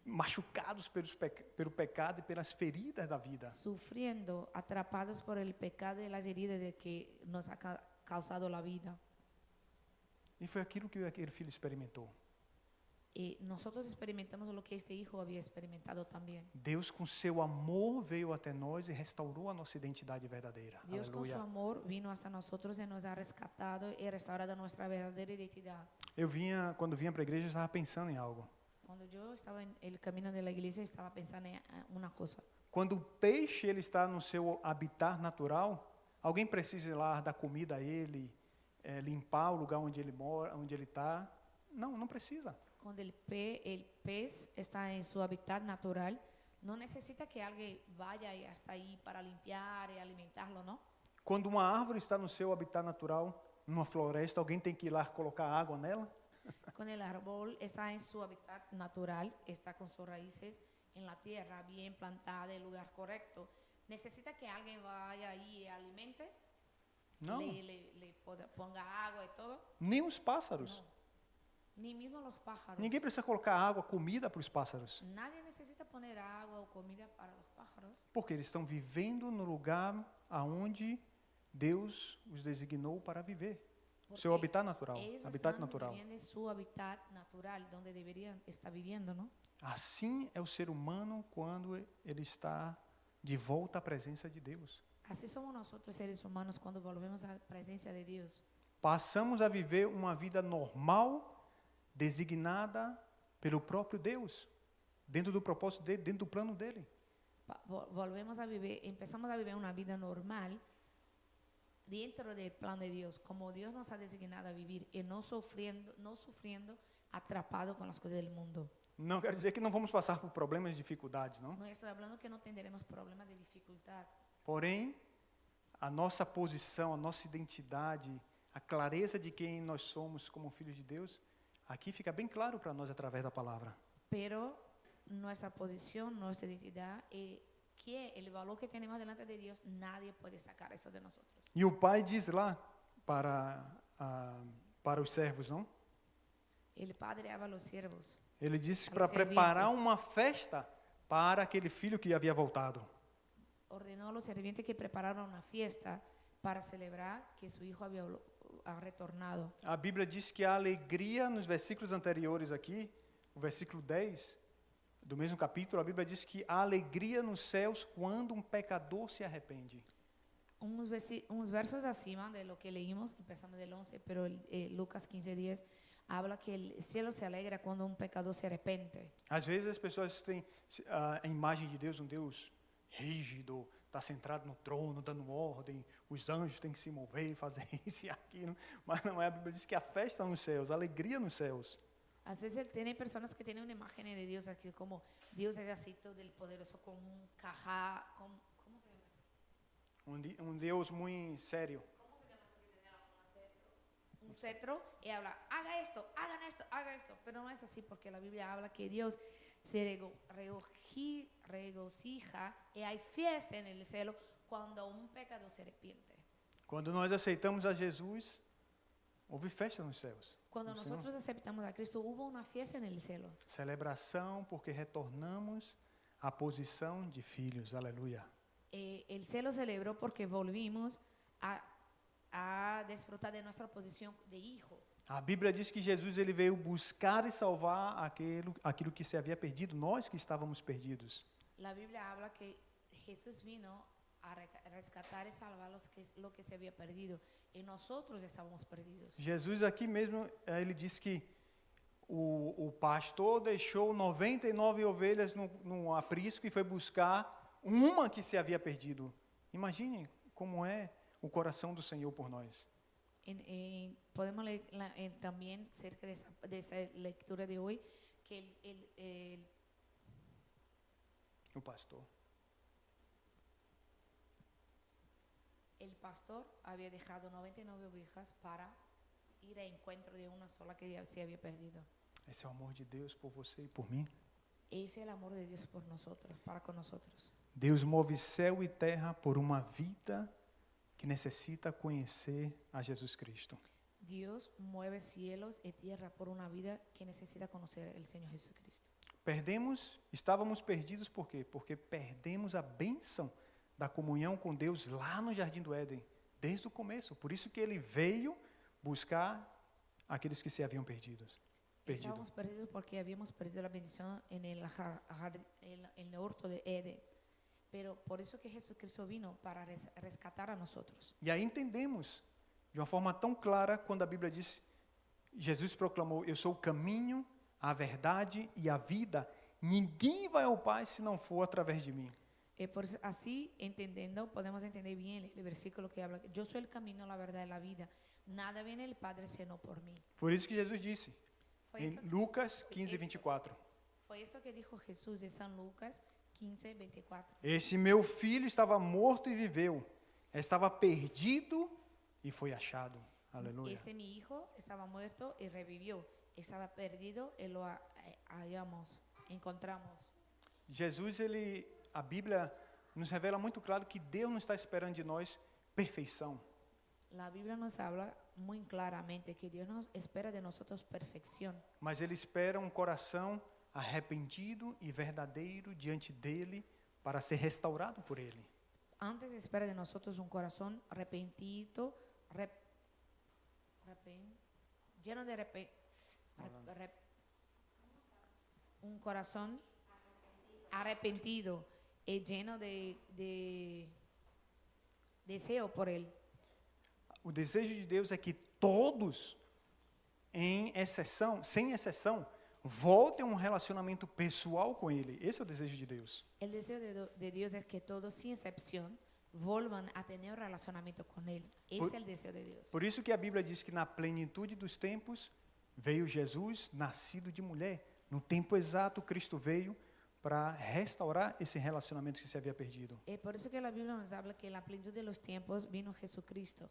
machucados pelo pecado e pelas feridas da vida. sufriendo, atrapados por el pecado y las heridas de que nos ha causado la vida. E foi aquilo que aquele filho experimentou. Y nosotros experimentamos lo que este hijo había experimentado también. Deus, com seu amor, veio até nós e restaurou a nossa identidade verdadeira. Dios con su Aleluia. amor vino hasta nosotros y nos ha rescatado y restaurado nuestra verdadera identidad. Quando vinha para a igreja, eu estava pensando em algo. Cuando yo estaba en el camino de la iglesia, estaba pensando en una cosa. Quando o peixe ele está no seu habitat natural, alguém precisa ir lá dar comida a ele, limpar o lugar onde ele mora, onde ele está? Não, não precisa. Cuando el pez está en su hábitat natural, no necesita que alguien vaya y hasta ahí para limpiar y alimentarlo, ¿no? Quando uma árvore está no seu habitat natural, numa floresta, alguém tem que ir lá colocar água nela? Cuando el árbol está en su hábitat natural, está con sus raíces en la tierra, bien plantada, en el lugar correcto, necesita que alguien vaya ahí y alimente, Não. le ponga agua y todo. Nem os pássaros. No. Ni mismo los pájaros. Ninguém precisa colocar água, comida para os pássaros. Nadie necesita poner agua o comida para los pájaros. Porque eles estão vivendo no lugar aonde Deus os designou para viver. Seu habitat natural. Ellos Habitat están natural. viviendo en su hábitat natural, donde deberían estar viviendo, ¿no? Assim é o ser humano quando ele está de volta à presença de Deus. Así somos nosotros seres humanos cuando volvemos a la presencia de Dios. passamos a viver uma vida normal, designada pelo próprio Deus, dentro do propósito dele, dentro do plano dele. Empezamos a vivir una vida normal dentro del plan de Dios, como Dios nos ha designado a vivir y no sufriendo atrapado con las cosas del mundo. Não quero dizer que não vamos passar por problemas e dificuldades, não. No estoy hablando que no tendremos problemas de dificultad, Porém, a nossa posição, a nossa identidade, a clareza de quem nós somos como filhos de Deus, aqui fica bem claro para nós através da palavra. pero nuestra posición, nuestra identidad, que el valor que tenemos delante de Dios, nadie puede sacar eso de nosotros. E o pai diz lá para os servos, não? El Padre habla a los siervos. Ele disse Aos para preparar servientes. uma festa para aquele filho que havia voltado. Ordenó a los sirvientes que prepararan una fiesta para celebrar que su hijo ha retornado. A Bíblia diz que a alegria nos versículos anteriores aqui, o versículo 10 do mesmo capítulo, a Bíblia diz que há alegria nos céus quando um pecador se arrepende. Unos versos acima de lo que leímos, empezamos del 11, pero Lucas 15:10 habla que el cielo se alegra cuando un pecador se arrepente. Às vezes as pessoas têm a imagem de Deus, um Deus rígido, está centrado no trono, dando ordem, os anjos têm que se mover, fazer isso e aquilo, mas não é, a Bíblia diz que a festa nos céus, a alegria nos céus. Às vezes tiene personas que tienen una imagen de Dios aquí como Dios es así todo el poderoso con un cajá, ¿cómo se llama? Um Deus muito sério. Un cetro y habla, haga esto, haga esto, pero no es así porque la Biblia habla que Dios se regocija y hay fiesta en el cielo cuando un pecador se arrepiente. Quando nós aceitamos a Jesus, houve festa nos céus. Cuando No, nosotros aceptamos a Cristo, hubo una fiesta en el cielo. Celebração porque retornamos à posição de filhos. Aleluia. El cielo celebró porque volvimos a desfrutar de nuestra posición de hijo. A Bíblia diz que Jesus ele veio buscar e salvar aquilo que se havia perdido, nós que estávamos perdidos. La Biblia habla que Jesús vino a rescatar y salvar lo que se había perdido. Y nosotros estábamos perdidos. Jesus aqui mesmo, ele diz que o pastor deixou 99 ovelhas no aprisco e foi buscar uma que se havia perdido. Imagine como é o coração do Senhor por nós. Podemos leer también cerca de esa lectura de hoy que O pastor. el pastor había dejado 99 ovejas para ir a encuentro de una sola que ya se había perdido. Esse é o amor de Deus por você e por mim. Ese es el amor de Dios por nosotros, para con nosotros. Deus move céu e terra por uma vida que necessita conhecer a Jesus Cristo. Dios mueve cielos y tierra por una vida que necesita conocer el Señor Jesucristo. Estávamos perdidos por quê? Porque perdemos a bênção da comunhão com Deus lá no Jardim do Éden, desde o começo. Por isso que ele veio buscar aqueles que se haviam perdido. Estábamos perdidos porque habíamos perdido la bendición en el huerto de Edén. Pero por eso que Jesucristo vino para rescatar a nosotros. E aí entendemos de uma forma tão clara quando a Bíblia diz, Jesus proclamou, eu sou o caminho, a verdade e a vida. Ninguém vai ao Pai se não for através de mim. Por eso, así entendiendo, podemos entender bien el versículo que habla, yo soy el camino, la verdad y la vida. Nada viene el Padre sino por mí. Por isso que Jesus disse, Foi em isso, Lucas 15:24. fue eso que dijo Jesús en San Lucas 15:24. Este meu filho estava morto e viveu. Estava perdido e foi achado. Aleluia. Este mi hijo estaba muerto y revivió. Estaba perdido y lo hallamos, encontramos. Jesus, a Bíblia nos revela muito claro que Deus não está esperando de nós perfeição. La Biblia nos habla muy claramente que Dios nos espera de nosotros perfección. Mas Ele espera um coração arrependido e verdadeiro diante dEle para ser restaurado por Ele. Antes espera de nosotros un corazón arrepentido, lleno de un corazón arrepentido y lleno de deseo por Él. O desejo de Deus é que todos, sem exceção, voltem a um relacionamento pessoal com Ele. Esse é o desejo de Deus. El deseo de Dios es que todos, sin excepción, vuelvan a tener un relacionamiento con Él. Ese es el deseo de Dios. Por isso que a Bíblia diz que na plenitude dos tempos veio Jesus, nascido de mulher. No tempo exato, Cristo veio para restaurar esse relacionamento que se havia perdido. Por eso que la Biblia nos habla que en la plenitud de los tiempos vino Jesucristo.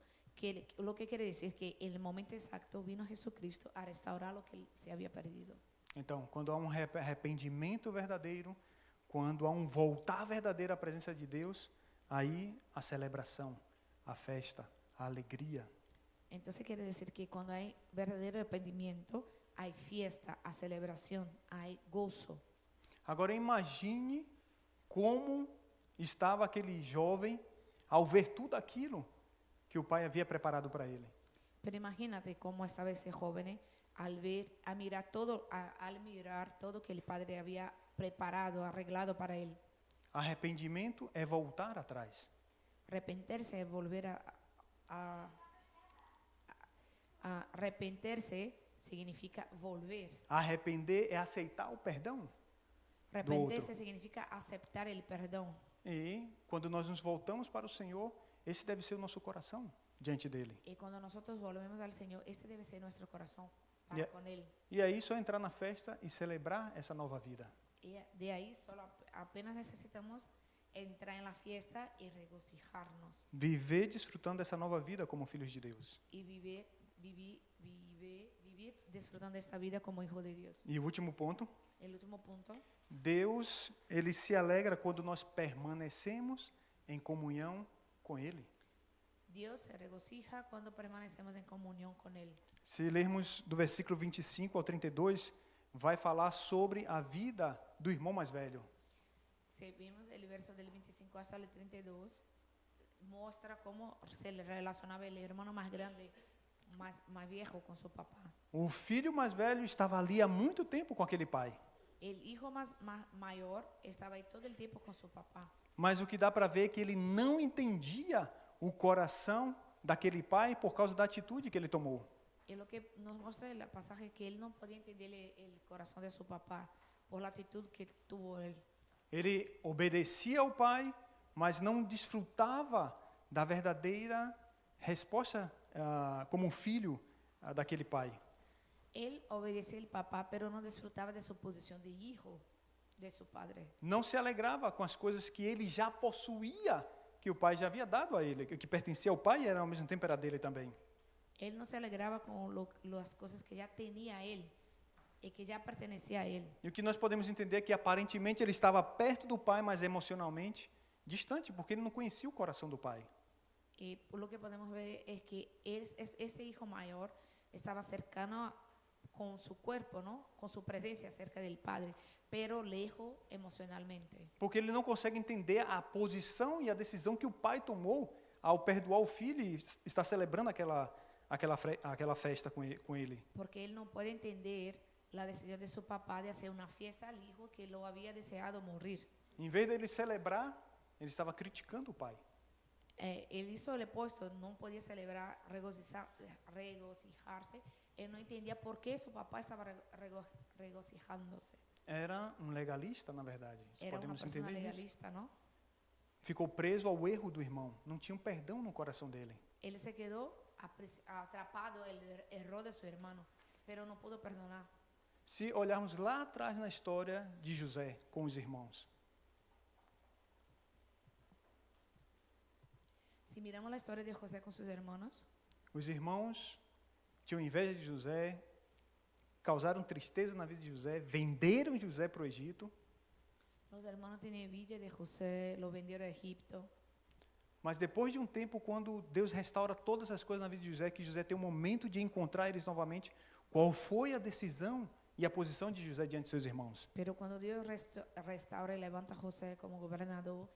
Lo que quiere decir que en el momento exacto vino Jesucristo a restaurar lo que se había perdido. Então, quando há um arrependimento verdadeiro, quando há um voltar verdadeiro à presença de Deus, aí a celebração, a festa, a alegria. Entonces quiere decir que cuando hay verdadero arrepentimiento, hay fiesta, hay celebración, hay gozo. Agora imagine como estava aquele jovem ao ver tudo aquilo que o pai havia preparado para ele. Pero imagínate cómo estaba ese joven al mirar todo que el padre había preparado, arreglado para él. Arrependimento é voltar atrás. Arrepentirse es volver arrepentirse significa volver. Arrepender é aceitar o perdão. Arrepentirse significa aceptar el perdón. E quando nós nos voltamos para o Senhor, esse deve ser o nosso coração diante dele. Y cuando nosotros volvemos al Señor, ese debe ser nuestro corazón para Yeah. con Él. E aí só entrar na festa e celebrar essa nova vida. Y de ahí solo apenas necesitamos entrar en la fiesta y regocijarnos Viver desfrutando dessa nova vida como filhos de Deus. y vivir disfrutando de esta vida como hijo de Dios. E o último ponto, El último punto, Deus, ele se alegra quando nós permanecemos em comunhão com ele. Dios se regocija cuando permanecemos en comunión con Él. Se lermos do versículo 25 ao 32, vai falar sobre a vida do irmão mais velho. Si vimos el verso del 25 hasta el 32, muestra cómo se le relacionaba el hermano más grande, más viejo con su papá. O filho mais velho estava ali há muito tempo com aquele pai. El hijo más mayor estaba ahí todo el tiempo con su papá. Mas o que dá para ver é que ele não entendia o coração daquele pai por causa da atitude que ele tomou. Y lo que nos muestra el pasaje que él no podía entender el corazón de su papá por la actitud que tuvo él. Ele obedecia ao pai, mas não desfrutava da verdadeira resposta como filho daquele pai. Él obedecía al papá, pero no disfrutaba de su posición de hijo de su padre. Não se alegrava com as coisas que ele já possuía, que o pai já havia dado a ele, que pertencia ao pai e era ao mesmo tempo era dele também. Él no se alegraba con las cosas que ya tenía él y que ya pertenecía a él. E o que nós podemos entender é que aparentemente ele estava perto do pai, mas emocionalmente distante, porque ele não conhecia o coração do pai. Y lo que podemos ver es que ese hijo mayor estaba cercano con su cuerpo, ¿no? Con su presencia cerca del padre, pero lejos emocionalmente. Porque ele não consegue entender a posição e a decisão que o pai tomou ao perdoar o filho e estar celebrando aquela festa com ele. Porque él no puede entender la decisión de su papá de hacer una fiesta al hijo que lo había deseado morir. Em vez dele celebrar, ele estava criticando o pai. Él hizo el opuesto, no podía celebrar, regocijarse. Él no entendía por qué su papá estaba regocijándose. Era um legalista, na verdade. Era una Podemos persona entender isso. legalista, ¿no? Ficou preso ao erro do irmão. Não tinha um perdão no coração dele. Él se quedó atrapado en el error de su hermano, pero no pudo perdonar. Se olharmos lá atrás na história de José com os irmãos, Si miramos la historia de José con sus hermanos, os irmãos tinham inveja de José, causaram tristeza na vida de José, venderam José para o Egito, los hermanos tenían envidia de José, lo vendieron a Egipto. mas depois de um tempo, quando Deus restaura todas as coisas na vida de José, que José tem um momento de encontrar eles novamente, qual foi a decisão e a posição de José diante de seus irmãos? Pero cuando Dios restaura y levanta a José como gobernador,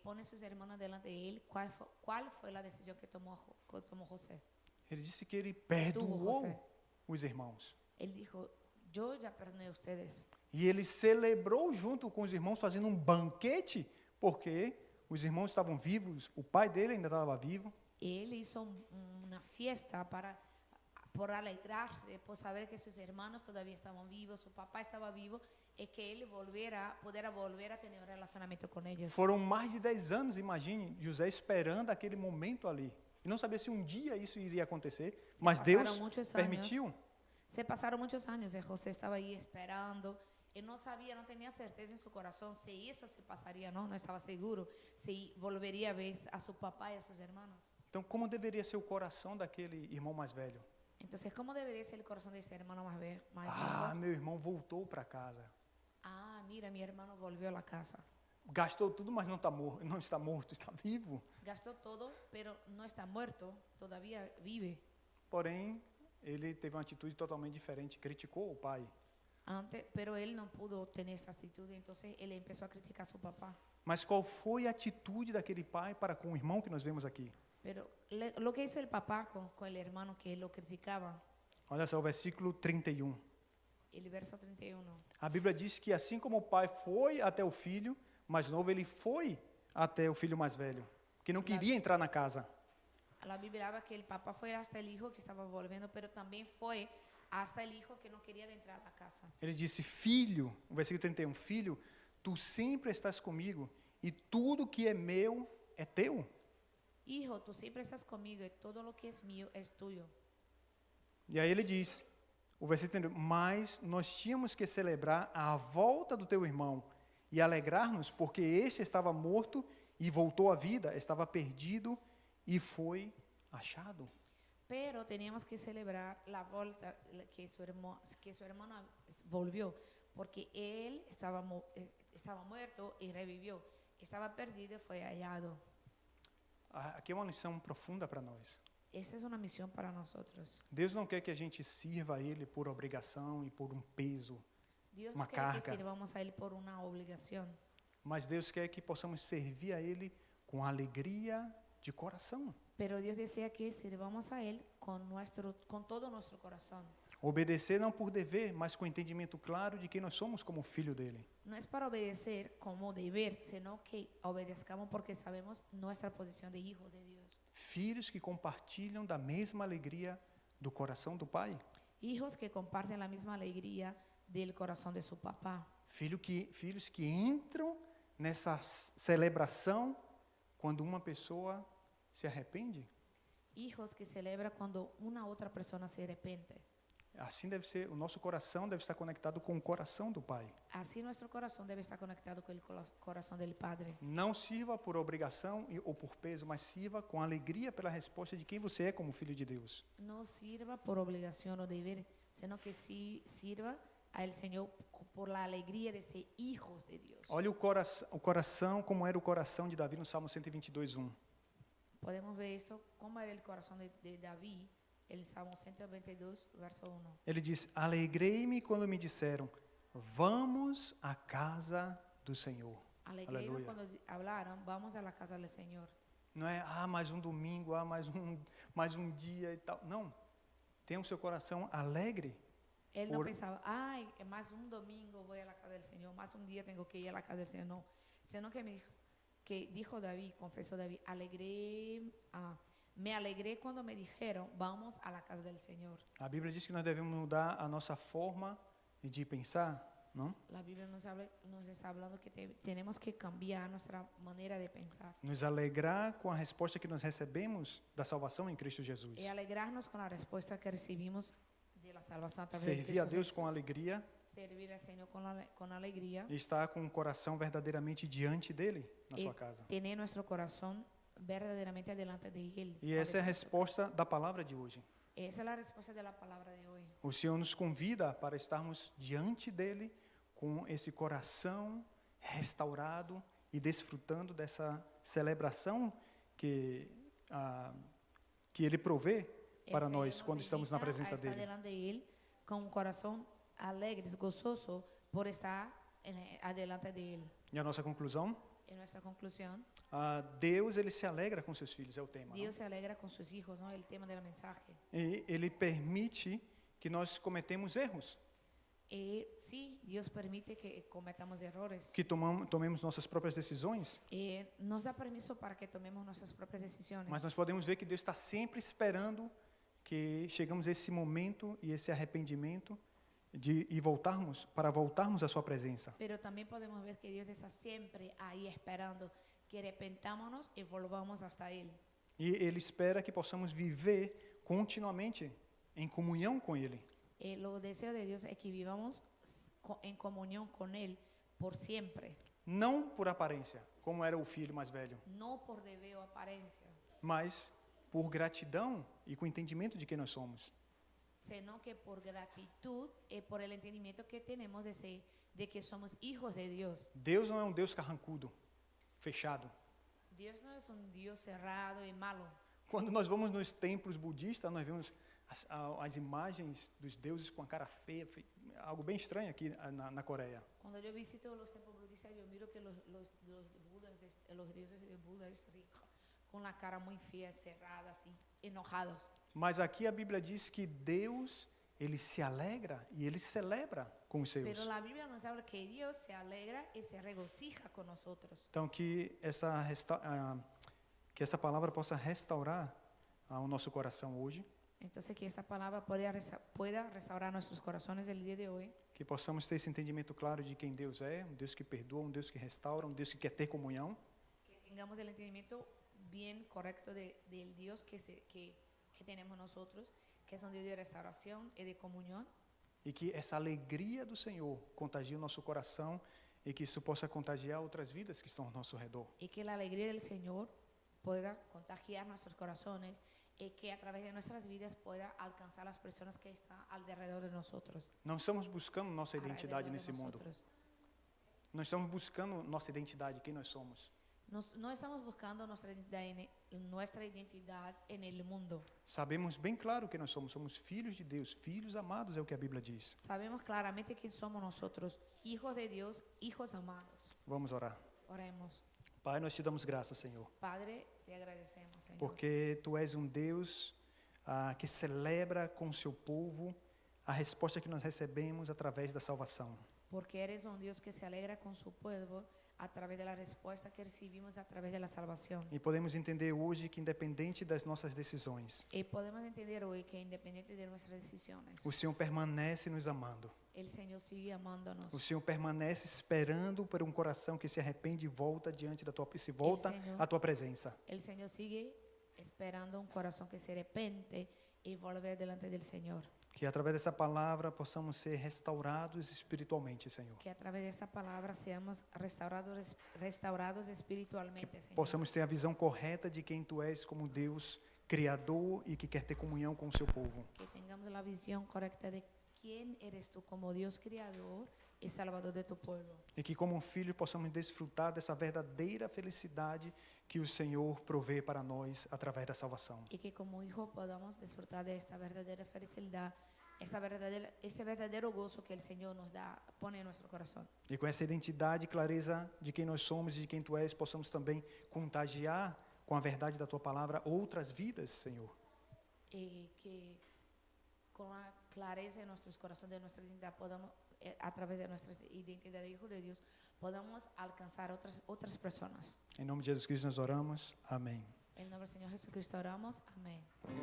pone a sus hermanos delante de él, ¿cuál fue la decisión que tomó José? Ele disse que ele perdoou José. os irmãos. Él dijo, yo ya perdoné a ustedes. E ele celebrou junto com os irmãos, fazendo um banquete, porque os irmãos estavam vivos, o pai dele ainda estava vivo. Él hizo una fiesta por alegrarse, por saber que sus hermanos todavía estaban vivos, su papá estaba vivo, y que él pudiera volver a tener un relacionamiento con ellos. Foram mais de 10 anos, imagine, José esperando aquele momento ali. E não sabia se um dia isso iria acontecer, Se mas passaram Deus muitos permitiu. Se pasaron muchos años y José estaba ahí esperando. Él no sabía, no tenía certeza en su corazón si eso se pasaría, no estaba seguro si volvería a ver a su papá y a sus hermanos. Então, como deveria ser o coração daquele irmão mais velho? Entonces, ¿cómo debería ser el corazón de ese hermano más viejo? Ah, meu irmão voltou para casa. Ah, mira, mi hermano volvió a la casa. Gastou tudo, mas não está morto, está vivo. Gastó todo, pero no está muerto, todavía vive. Porém, ele teve uma atitude totalmente diferente, criticou o pai. Pero él no pudo tener esa actitud, entonces él empezó a criticar a su papá. Mas qual foi a atitude daquele pai para com o irmão que nós vemos aqui? Pero lo que hizo el papá con el hermano que lo criticaba, Olha só o versículo 31. el verso 31. A Bíblia diz que assim como o pai foi até o filho mais novo, ele foi até o filho mais velho, que não queria entrar na casa. La Biblia habla que el papá fue hasta el hijo que estaba volviendo, pero también fue hasta el hijo que no quería de entrar a la casa. Ele disse, filho, o versículo 31, filho, tu sempre estás comigo e tudo que é meu é teu. Hijo, tú siempre estás conmigo y todo lo que es mío es tuyo. E aí ele diz, o versículo 31, mas nós tínhamos que celebrar a volta do teu irmão e alegrar-nos, porque este estava morto e voltou à vida, estava perdido e foi achado. Pero teníamos que celebrar la vuelta que su hermano volvió, porque él estaba muerto y revivió. Estaba perdido y fue hallado. Aqui é uma lição profunda para nós. Esa es una misión para nosotros. Deus não quer que a gente sirva a Ele por obrigação e por um peso, Dios Una no quiere que carga. sirvamos a Él por una obligación, mas Deus quer que possamos servir a Ele com alegria de coração. pero Dios desea que sirvamos a Él con todo nuestro corazón. Obedecer não por dever, mas com entendimento claro de quem nós somos como filho dele. No es para obedecer como deber, sino que obedezcamos porque sabemos nuestra posición de hijos de Dios. Filhos que compartilham da mesma alegria do coração do Pai. Hijos que comparten la misma alegría del corazón de su papá. Filhos que entram nessa celebração quando uma pessoa se arrepende. Hijos que celebran cuando una otra persona se arrepiente. Assim deve ser, o nosso coração deve estar conectado com o coração do Pai. Así nuestro corazón debe estar conectado con el corazón del Padre. Não sirva por obrigação ou por peso, mas sirva com alegria pela resposta de quem você é como filho de Deus. No sirva por obligación o deber, sino que sí sirva al Señor por la alegría de ser hijos de Dios. Olha o coração, como era o coração de Davi no Salmo 122:1. Podemos ver eso, cómo era el corazón de David, el Salmo 122, verso 1. Ele diz, alegrei-me quando me disseram, vamos à casa do Senhor. Alegré Aleluya. cuando hablaron, vamos a la casa del Señor. Não é, mais um domingo, mais um dia e tal. Não, tenha o seu coração alegre. Él no pensaba, ay, más un domingo voy a la casa del Señor, más un día tengo que ir a la casa del Señor. No, sino que dijo David, confesó David, me alegré cuando me dijeron, vamos a la casa del Señor. A Bíblia diz que nós devemos mudar a nossa forma de pensar, não? La Biblia nos está hablando que tenemos que cambiar nuestra manera de pensar. Nos alegrar com a resposta que nós recebemos da salvação em Cristo Jesus. Y alegrarnos con la respuesta que recibimos de la salvación a través de Servir Cristo a Deus Jesús. com alegria Servir al Señor con alegría. e estar com o coração verdadeiramente diante dele na Y sua casa. tener nuestro corazón verdaderamente delante de Él. E essa é a resposta da palavra de hoje. Esa es la respuesta de la palabra de hoy. O Senhor nos convida para estarmos diante dele com esse coração restaurado e desfrutando dessa celebração que ele provê para El nós Señor quando nos estamos na invita presença a estar dele. delante de Él con un corazón alegre, gozoso por estar adelante de Él. E a nossa conclusão? En nuestra conclusión, Deus ele se alegra com seus filhos, é o tema. Dios se alegra con sus hijos, ¿no? El tema del mensaje. E ele permite que nós cometemos erros, Sí, Dios permite que cometamos errores. que tomemos nossas próprias decisões, Nos da permiso para que tomemos nuestras propias decisiones. mas nós podemos ver que Deus está sempre esperando que chegamos a esse momento e esse arrependimento para voltarmos à sua presença. Pero también podemos ver que Dios está siempre ahí esperando que arrepentámonos y volvamos hasta Él. E Ele espera que possamos viver continuamente em comunhão com Ele. Lo deseo de Dios es que vivamos en comunión con Él por siempre, Não por aparência, como era o filho mais velho, no por deber o apariencia, mas por gratidão e com entendimento de quem nós somos. sino que por gratitud y por el entendimiento que tenemos de que somos hijos de Dios. Deus não é um Deus carrancudo, fechado. Dios no es un Dios cerrado y malo. Quando nós vamos nos templos budistas, nós vemos as imagens dos deuses com a cara feia, algo bem estranho aqui na Coreia. Cuando yo visito los templos budistas, yo miro que los budas, los dioses de Buda, así, con la cara muy fea, cerrada, así, enojados. Mas aqui a Bíblia diz que Deus, Ele se alegra e Ele celebra com os seus. Pero la Biblia nos habla que Dios se alegra y se regocija con nosotros. Então que essa palavra possa restaurar o nosso coração hoje, Entonces que esta palabra pueda restaurar nuestros corazones el día de hoy, que possamos ter esse entendimento claro de quem Deus é, um Deus que perdoa, um Deus que restaura, um Deus que quer ter comunhão, que tengamos el entendimiento bien correcto del Dios que tenemos nosotros, que es un Dios de restauración y de comunión, e que essa alegria do Senhor contagie o nosso coração e que isso possa contagiar outras vidas que estão ao nosso redor. y que la alegría del Señor pueda contagiar nuestros corazones y que a través de nuestras vidas pueda alcanzar a las personas que están alrededor de nosotros. Não estamos buscando nossa identidade alrededor de nesse mundo. nosotros. Não estamos buscando nossa identidade, quem nós somos. No estamos buscando nuestra identidad en el mundo. Sabemos bem claro que nós somos filhos de Deus, filhos amados, é o que a Bíblia diz. Sabemos claramente quién somos nosotros, hijos de Dios, hijos amados. Vamos orar. Oremos. Pai, nós te damos graça, Senhor, Padre, te agradecemos, Señor. porque Tu és um Deus que celebra com o seu povo a resposta que nós recebemos através da salvação. Porque eres un Dios que se alegra con su pueblo a través de la respuesta que recibimos a través de la salvación. E podemos entender hoje que, independente das nossas decisões, Y podemos entender hoy que independiente de nuestras decisiones, o Senhor permanece nos amando. el Señor sigue amándonos. O Senhor permanece esperando por um coração que se arrepende e volta diante da tua, se volta Senhor- à tua presença. El Señor sigue esperando un corazón que se arrepiente y vuelve delante del Señor. Que através dessa palavra possamos ser restaurados espiritualmente, Senhor. Que a través de esta palabra seamos restaurados espiritualmente, Señor. Possamos ter a visão correta de quem Tu és como Deus criador e que quer ter comunhão com o seu povo. Que tengamos la visión correcta de quién eres tú como Dios creador y salvador de tu pueblo. E que como filhos possamos desfrutar dessa verdadeira felicidade que o Senhor provê para nós através da salvação. Y que como hijo podamos disfrutar de esta verdadera felicidad, ese verdadero gozo que el Señor nos da, pone en nuestro corazón. E com essa identidade e clareza de quem nós somos e de quem Tu és, possamos também contagiar com a verdade da Tua palavra outras vidas, Senhor. Y que con la clareza en nuestros corazones de nuestra identidad podamos, a través de nuestra identidad de hijo de Dios, podamos alcanzar otras personas. Em nome de Jesus Cristo nós oramos. Amém. En el nombre del Señor Jesucristo oramos. Amén.